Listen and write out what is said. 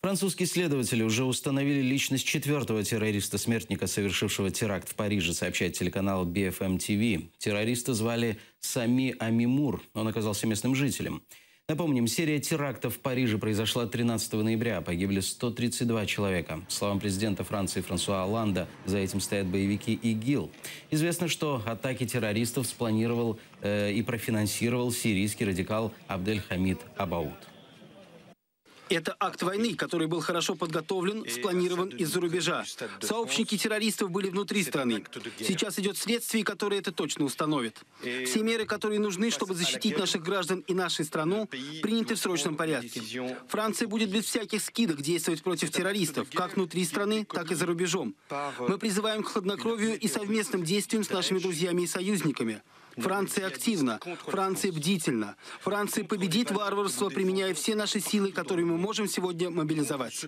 Французские следователи уже установили личность четвертого террориста-смертника, совершившего теракт в Париже, сообщает телеканал BFM TV. Террориста звали Сами Амимур. Он оказался местным жителем. Напомним, серия терактов в Париже произошла 13 ноября. Погибли 132 человека. По словам президента Франции Франсуа Олланда, за этим стоят боевики ИГИЛ. Известно, что атаки террористов спланировал и профинансировал сирийский радикал Абдель-Хамид Абауд. Это акт войны, который был хорошо подготовлен, спланирован из-за рубежа. Сообщники террористов были внутри страны. Сейчас идет следствие, которое это точно установит. Все меры, которые нужны, чтобы защитить наших граждан и нашу страну, приняты в срочном порядке. Франция будет без всяких скидок действовать против террористов, как внутри страны, так и за рубежом. Мы призываем к хладнокровию и совместным действиям с нашими друзьями и союзниками. Франция активна, Франция бдительна. Франция победит варварство, применяя все наши силы, которые мы можем сегодня мобилизовать.